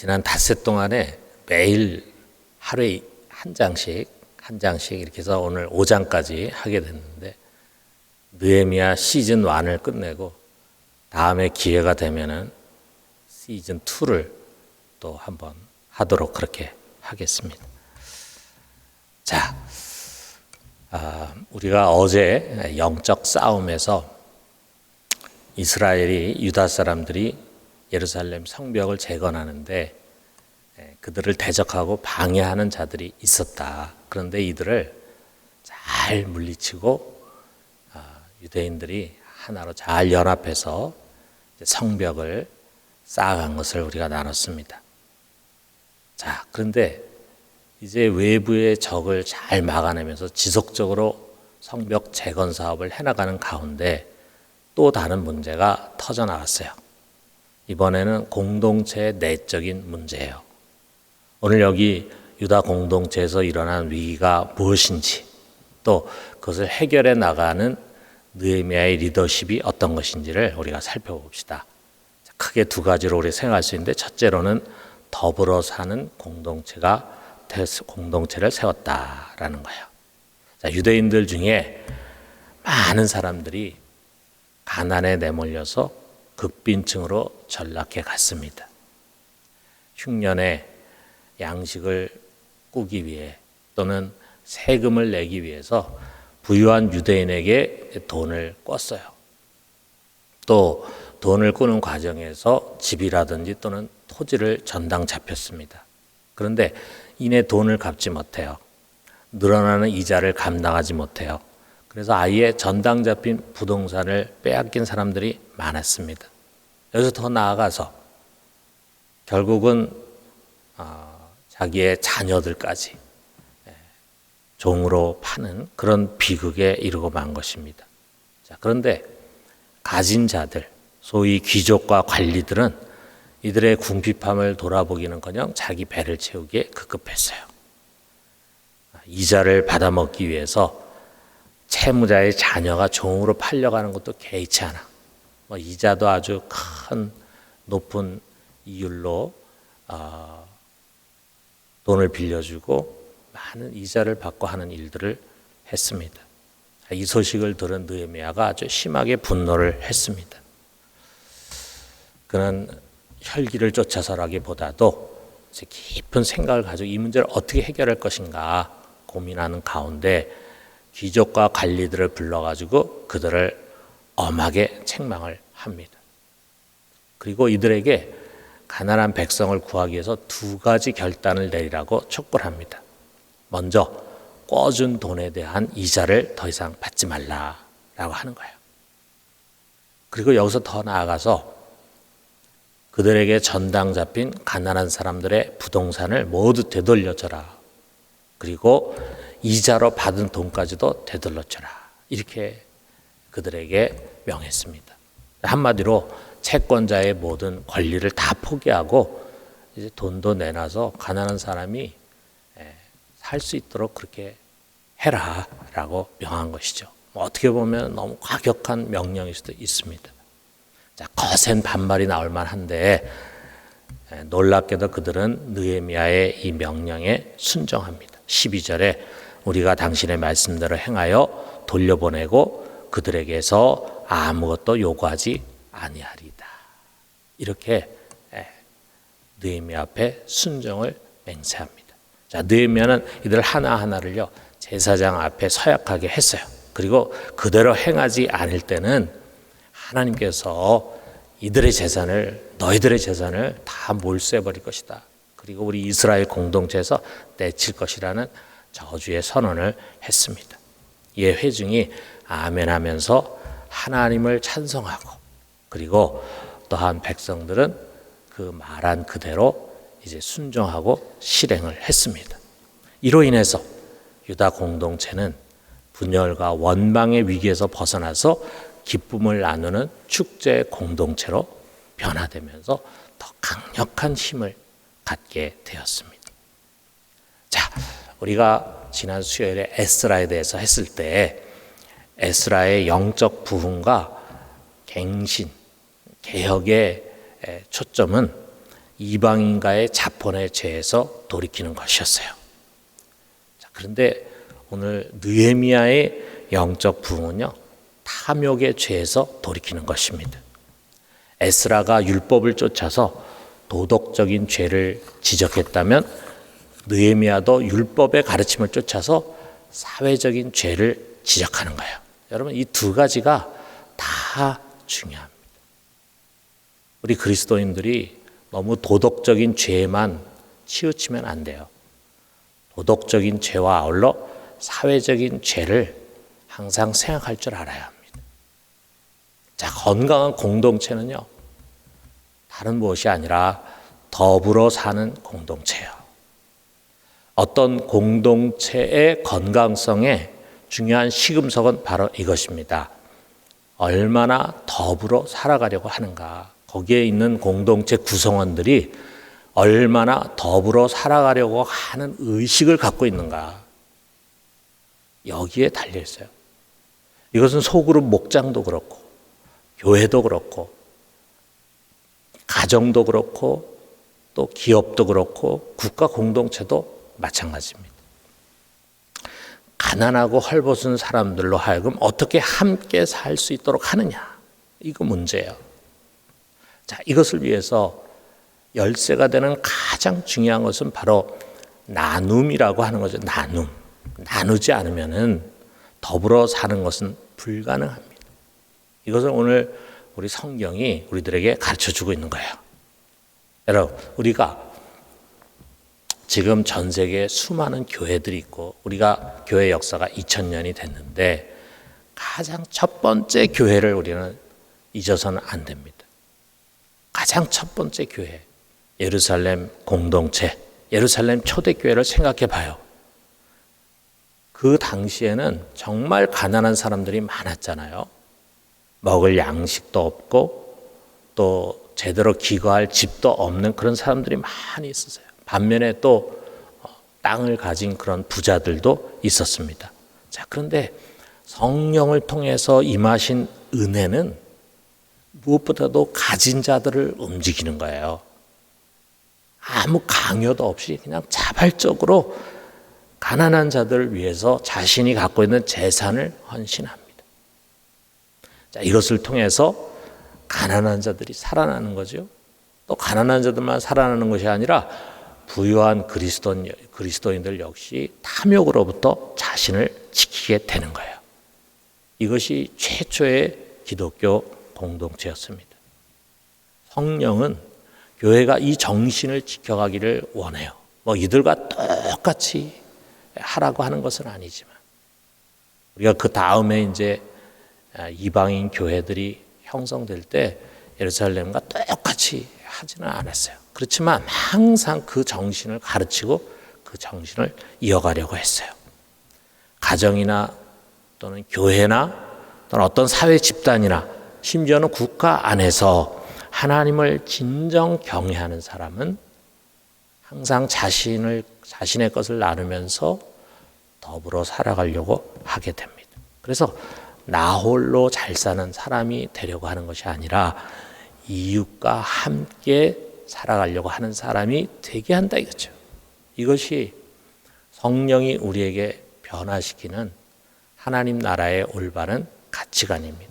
지난 닷새 동안에 매일 하루에 한 장씩 이렇게 해서 오늘 5장까지 하게 됐는데, 느헤미야 시즌 1을 끝내고 다음에 기회가 되면은 시즌 2를 또 한번 하도록 그렇게 하겠습니다. 자, 우리가 어제 영적 싸움에서 이스라엘이, 유다 사람들이 예루살렘 성벽을 재건하는데 그들을 대적하고 방해하는 자들이 있었다. 그런데 이들을 잘 물리치고 유대인들이 하나로 잘 연합해서 성벽을 쌓아간 것을 우리가 나눴습니다. 자, 그런데 이제 외부의 적을 잘 막아내면서 지속적으로 성벽 재건 사업을 해나가는 가운데 또 다른 문제가 터져나왔어요. 이번에는 공동체의 내적인 문제예요. 오늘 여기 유다 공동체에서 일어난 위기가 무엇인지, 또 그것을 해결해 나가는 느헤미야의 리더십이 어떤 것인지를 우리가 살펴봅시다. 크게 두 가지로 우리 생각할 수 있는데, 첫째로는 더불어 사는 공동체를 세웠다라는 거예요. 자, 유대인들 중에 많은 사람들이 가난에 내몰려서 극빈층으로 전락해 갔습니다. 흉년에 양식을 꾸기 위해 또는 세금을 내기 위해서 부유한 유대인에게 돈을 꿨어요. 또 돈을 꾸는 과정에서 집이라든지 또는 토지를 전당 잡혔습니다. 그런데 이내 돈을 갚지 못해요. 늘어나는 이자를 감당하지 못해요. 그래서 아예 전당 잡힌 부동산을 빼앗긴 사람들이 많았습니다. 여기서 더 나아가서 결국은 자기의 자녀들까지 종으로 파는 그런 비극에 이르고 만 것입니다. 자, 그런데 가진 자들, 소위 귀족과 관리들은 이들의 궁핍함을 돌아보기는커녕 자기 배를 채우기에 급급했어요. 이자를 받아먹기 위해서 채무자의 자녀가 종으로 팔려가는 것도 개의치 않아. 이자도 아주 큰 높은 이율로 돈을 빌려주고 많은 이자를 받고 하는 일들을 했습니다. 이 소식을 들은 느헤미야가 아주 심하게 분노를 했습니다. 그는 혈기를 쫓아서라기보다도 깊은 생각을 가지고 이 문제를 어떻게 해결할 것인가 고민하는 가운데 귀족과 관리들을 불러가지고 그들을 엄하게 책망을 합니다. 그리고 이들에게 가난한 백성을 구하기 위해서 두 가지 결단을 내리라고 촉구를 합니다. 먼저 꿔준 돈에 대한 이자를 더 이상 받지 말라라고 하는 거예요. 그리고 여기서 더 나아가서 그들에게 전당 잡힌 가난한 사람들의 부동산을 모두 되돌려줘라. 그리고 이자로 받은 돈까지도 되돌려줘라. 이렇게 그들에게 명했습니다. 한마디로 채권자의 모든 권리를 다 포기하고 이제 돈도 내놔서 가난한 사람이 살 수 있도록 그렇게 해라라고 명한 것이죠. 어떻게 보면 너무 과격한 명령일 수도 있습니다. 자, 거센 반발이 나올 만한데 놀랍게도 그들은 느헤미야의 이 명령에 순종합니다. 12절에 우리가 당신의 말씀대로 행하여 돌려보내고 그들에게서 아무것도 요구하지 아니하리다. 이렇게 느헤미야 앞에 순종을 맹세합니다. 자, 느헤미야는 이들 하나하나를요 제사장 앞에 서약하게 했어요. 그리고 그대로 행하지 않을 때는 하나님께서 이들의 재산을, 너희들의 재산을 다 몰수해버릴 것이다. 그리고 우리 이스라엘 공동체에서 내칠 것이라는 저주의 선언을 했습니다. 이에 회중이 아멘하면서 하나님을 찬송하고, 그리고 또한 백성들은 그 말한 그대로 이제 순종하고 실행을 했습니다. 이로 인해서 유다 공동체는 분열과 원망의 위기에서 벗어나서 기쁨을 나누는 축제 공동체로 변화되면서 더 강력한 힘을 갖게 되었습니다. 자, 우리가 지난 수요일에 에스라에 대해서 했을 때 에스라의 영적 부흥과 갱신, 개혁의 초점은 이방인과의 자본의 죄에서 돌이키는 것이었어요. 자, 그런데 오늘 느헤미야의 영적 부흥은요, 탐욕의 죄에서 돌이키는 것입니다. 에스라가 율법을 쫓아서 도덕적인 죄를 지적했다면 느헤미야도 율법의 가르침을 쫓아서 사회적인 죄를 지적하는 거예요. 여러분, 이 두 가지가 다 중요합니다. 우리 그리스도인들이 너무 도덕적인 죄에만 치우치면 안 돼요. 도덕적인 죄와 아울러 사회적인 죄를 항상 생각할 줄 알아야 합니다. 자, 건강한 공동체는요, 다른 무엇이 아니라 더불어 사는 공동체예요. 어떤 공동체의 건강성에 중요한 시금석은 바로 이것입니다. 얼마나 더불어 살아가려고 하는가. 거기에 있는 공동체 구성원들이 얼마나 더불어 살아가려고 하는 의식을 갖고 있는가. 여기에 달려 있어요. 이것은 소그룹 목장도 그렇고, 교회도 그렇고, 가정도 그렇고, 또 기업도 그렇고, 국가 공동체도 마찬가지입니다. 가난하고 헐벗은 사람들로 하여금 어떻게 함께 살 수 있도록 하느냐, 이거 문제예요. 자, 이것을 위해서 열쇠가 되는 가장 중요한 것은 바로 나눔이라고 하는 거죠. 나누지 않으면은 더불어 사는 것은 불가능합니다. 이것을 오늘 우리 성경이 우리들에게 가르쳐 주고 있는 거예요. 여러분, 우리가 지금 전 세계에 수많은 교회들이 있고, 우리가 교회 역사가 2000년이 됐는데 가장 첫 번째 교회를 우리는 잊어서는 안 됩니다. 가장 첫 번째 교회, 예루살렘 공동체, 예루살렘 초대교회를 생각해 봐요. 그 당시에는 정말 가난한 사람들이 많았잖아요. 먹을 양식도 없고 또 제대로 기거할 집도 없는 그런 사람들이 많이 있었어요. 반면에 또 땅을 가진 그런 부자들도 있었습니다. 자, 그런데 성령을 통해서 임하신 은혜는 무엇보다도 가진 자들을 움직이는 거예요. 아무 강요도 없이 그냥 자발적으로 가난한 자들을 위해서 자신이 갖고 있는 재산을 헌신합니다. 자, 이것을 통해서 가난한 자들이 살아나는 거죠. 또 가난한 자들만 살아나는 것이 아니라 부유한 그리스도인들 역시 탐욕으로부터 자신을 지키게 되는 거예요. 이것이 최초의 기독교 공동체였습니다. 성령은 교회가 이 정신을 지켜가기를 원해요. 뭐 이들과 똑같이 하라고 하는 것은 아니지만, 우리가 그 다음에 이제 이방인 교회들이 형성될 때 예루살렘과 똑같이 하지는 않았어요. 그렇지만 항상 그 정신을 가르치고 그 정신을 이어가려고 했어요. 가정이나 또는 교회나 또는 어떤 사회 집단이나 심지어는 국가 안에서 하나님을 진정 경외하는 사람은 항상 자신의 것을 나누면서 더불어 살아가려고 하게 됩니다. 그래서 나 홀로 잘 사는 사람이 되려고 하는 것이 아니라 이웃과 함께 살아가려고 하는 사람이 되게 한다 이거죠. 이것이 성령이 우리에게 변화시키는 하나님 나라의 올바른 가치관입니다.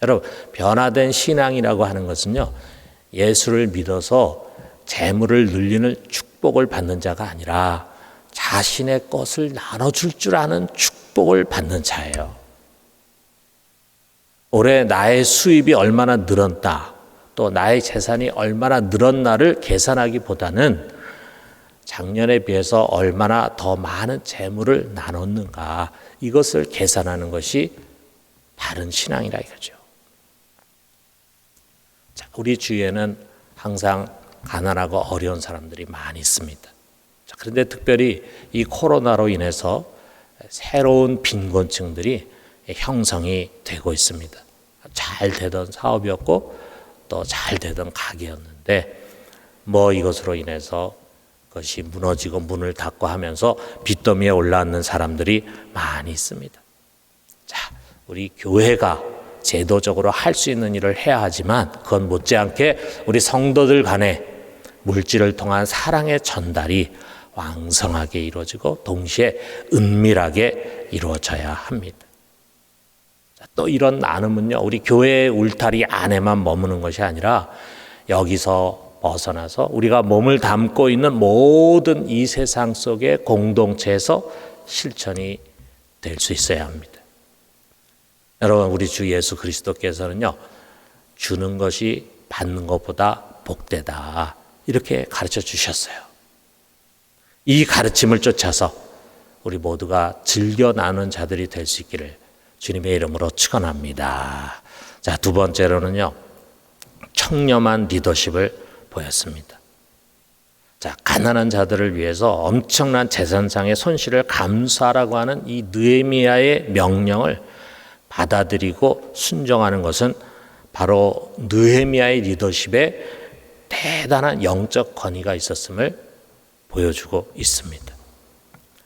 여러분, 변화된 신앙이라고 하는 것은요, 예수를 믿어서 재물을 늘리는 축복을 받는 자가 아니라 자신의 것을 나눠줄 줄 아는 축복을 받는 자예요. 올해 나의 수입이 얼마나 늘었다, 또 나의 재산이 얼마나 늘었나를 계산하기보다는 작년에 비해서 얼마나 더 많은 재물을 나눴는가, 이것을 계산하는 것이 바른 신앙이라 이거죠. 자, 우리 주위에는 항상 가난하고 어려운 사람들이 많이 있습니다. 자, 그런데 특별히 이 코로나로 인해서 새로운 빈곤층들이 형성이 되고 있습니다. 잘 되던 사업이었고 또 잘 되던 가게였는데 뭐 이것으로 인해서 그것이 무너지고 문을 닫고 하면서 빚더미에 올라앉는 사람들이 많이 있습니다. 자, 우리 교회가 제도적으로 할 수 있는 일을 해야 하지만 그건 못지않게 우리 성도들 간에 물질을 통한 사랑의 전달이 왕성하게 이루어지고 동시에 은밀하게 이루어져야 합니다. 또 이런 나눔은요, 우리 교회의 울타리 안에만 머무는 것이 아니라 여기서 벗어나서 우리가 몸을 담고 있는 모든 이 세상 속의 공동체에서 실천이 될 수 있어야 합니다. 여러분, 우리 주 예수 그리스도께서는요, 주는 것이 받는 것보다 복되다, 이렇게 가르쳐 주셨어요. 이 가르침을 쫓아서 우리 모두가 즐겨 나누는 자들이 될 수 있기를 주님의 이름으로 축원합니다. 자, 두 번째로는요, 청렴한 리더십을 보였습니다. 자, 가난한 자들을 위해서 엄청난 재산상의 손실을 감수하라고 하는 이 느헤미야의 명령을 받아들이고 순종하는 것은 바로 느헤미야의 리더십에 대단한 영적 권위가 있었음을 보여주고 있습니다.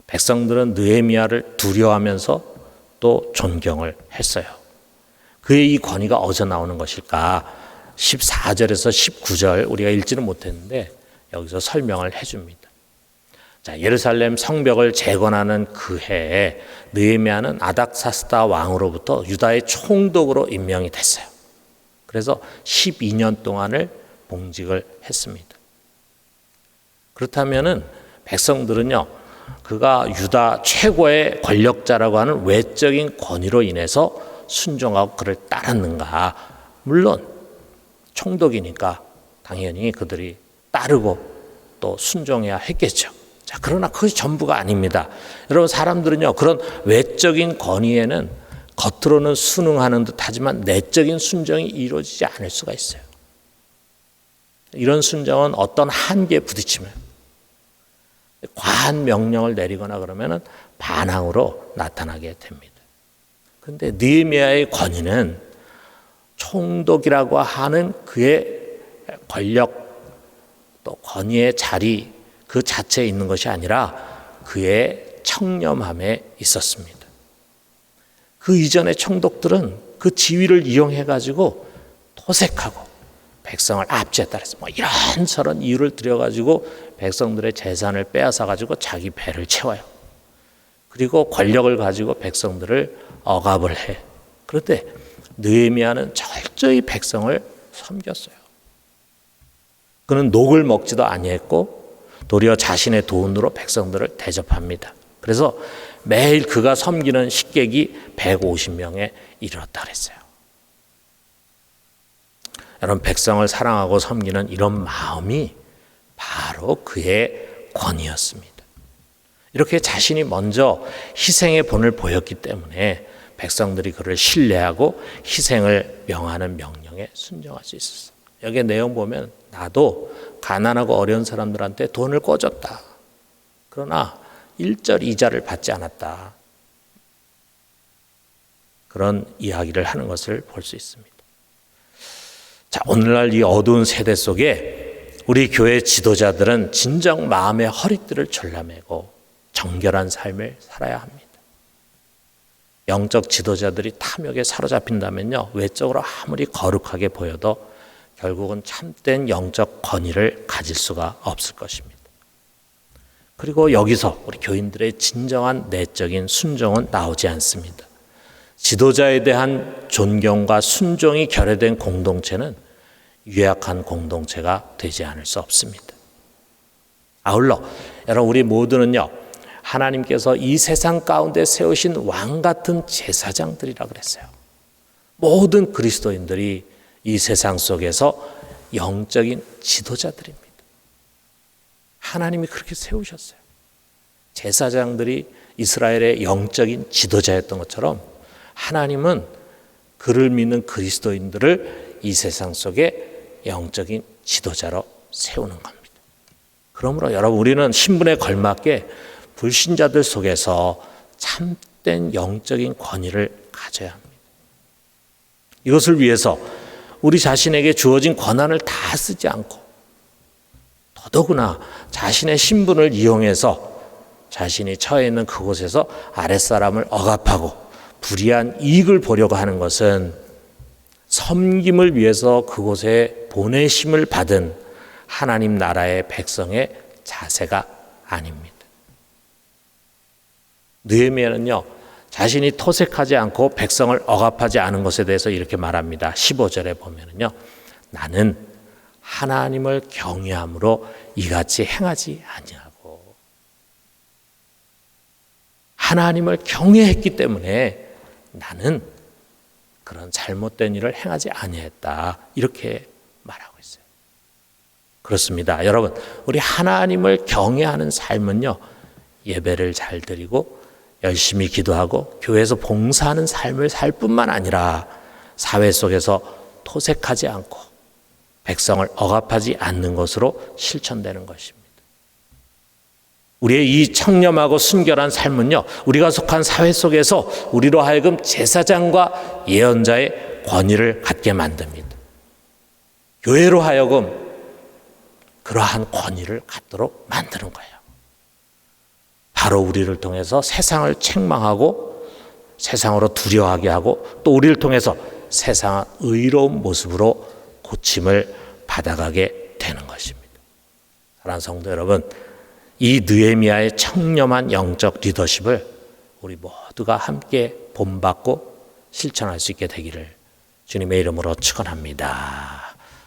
백성들은 느헤미야를 두려워하면서 또 존경을 했어요. 그의 이 권위가 어디서 나오는 것일까? 14절에서 19절 우리가 읽지는 못했는데 여기서 설명을 해줍니다. 자, 예루살렘 성벽을 재건하는 그 해에 느헤미야는 아닥사스다 왕으로부터 유다의 총독으로 임명이 됐어요. 그래서 12년 동안을 봉직을 했습니다. 그렇다면은 백성들은요, 그가 유다 최고의 권력자라고 하는 외적인 권위로 인해서 순종하고 그를 따랐는가? 물론 총독이니까 당연히 그들이 따르고 또 순종해야 했겠죠. 자, 그러나 그것이 전부가 아닙니다. 여러분, 사람들은요, 그런 외적인 권위에는 겉으로는 순응하는 듯 하지만 내적인 순종이 이루어지지 않을 수가 있어요. 이런 순종은 어떤 한계에 부딪히면 과한 명령을 내리거나 그러면 반항으로 나타나게 됩니다. 그런데 느헤미야의 권위는 총독이라고 하는 그의 권력 또 권위의 자리 그 자체에 있는 것이 아니라 그의 청렴함에 있었습니다. 그 이전의 총독들은 그 지위를 이용해 가지고 토색하고 백성을 압제했다 그래서 이런저런 이유를 들여가지고 백성들의 재산을 빼앗아 가지고 자기 배를 채워요. 그리고 권력을 가지고 백성들을 억압을 해. 그런데 느헤미야는 철저히 백성을 섬겼어요. 그는 녹을 먹지도 아니했고 도리어 자신의 돈으로 백성들을 대접합니다. 그래서 매일 그가 섬기는 식객이 150명에 이르렀다 그랬어요. 여러분, 백성을 사랑하고 섬기는 이런 마음이 바로 그의 권위였습니다. 이렇게 자신이 먼저 희생의 본을 보였기 때문에 백성들이 그를 신뢰하고 희생을 명하는 명령에 순종할 수 있었어요. 여기 내용 보면 나도 가난하고 어려운 사람들한테 돈을 꿔줬다. 그러나 1절 2자를 받지 않았다. 그런 이야기를 하는 것을 볼 수 있습니다. 자, 오늘날 이 어두운 세대 속에 우리 교회 지도자들은 진정 마음의 허리띠를 졸라매고 정결한 삶을 살아야 합니다. 영적 지도자들이 탐욕에 사로잡힌다면요, 외적으로 아무리 거룩하게 보여도 결국은 참된 영적 권위를 가질 수가 없을 것입니다. 그리고 여기서 우리 교인들의 진정한 내적인 순종은 나오지 않습니다. 지도자에 대한 존경과 순종이 결여된 공동체는 유약한 공동체가 되지 않을 수 없습니다. 아울러 여러분, 우리 모두는요, 하나님께서 이 세상 가운데 세우신 왕 같은 제사장들이라 그랬어요. 모든 그리스도인들이 이 세상 속에서 영적인 지도자들입니다. 하나님이 그렇게 세우셨어요. 제사장들이 이스라엘의 영적인 지도자였던 것처럼 하나님은 그를 믿는 그리스도인들을 이 세상 속에 영적인 지도자로 세우는 겁니다. 그러므로 여러분, 우리는 신분에 걸맞게 불신자들 속에서 참된 영적인 권위를 가져야 합니다. 이것을 위해서 우리 자신에게 주어진 권한을 다 쓰지 않고 더더구나 자신의 신분을 이용해서 자신이 처해 있는 그곳에서 아랫사람을 억압하고 불이한 이익을 보려고 하는 것은 섬김을 위해서 그곳에 보내심을 받은 하나님 나라의 백성의 자세가 아닙니다. 느헤미야는요, 자신이 토색하지 않고 백성을 억압하지 않은 것에 대해서 이렇게 말합니다. 15절에 보면은요, 나는 하나님을 경외함으로 이같이 행하지 아니하고, 하나님을 경외했기 때문에 나는 그런 잘못된 일을 행하지 아니했다, 이렇게 말하고 있어요. 그렇습니다. 여러분, 우리 하나님을 경외하는 삶은요, 예배를 잘 드리고 열심히 기도하고 교회에서 봉사하는 삶을 살 뿐만 아니라 사회 속에서 토색하지 않고 백성을 억압하지 않는 것으로 실천되는 것입니다. 우리의 이 청렴하고 순결한 삶은요, 우리가 속한 사회 속에서 우리로 하여금 제사장과 예언자의 권위를 갖게 만듭니다. 교회로 하여금 그러한 권위를 갖도록 만드는 거예요. 바로 우리를 통해서 세상을 책망하고 세상으로 두려워하게 하고 또 우리를 통해서 세상의 의로운 모습으로 고침을 받아가게 되는 것입니다. 사랑하는 성도 여러분, 이 느헤미야의 청렴한 영적 리더십을 우리 모두가 함께 본받고 실천할 수 있게 되기를 주님의 이름으로 축원합니다.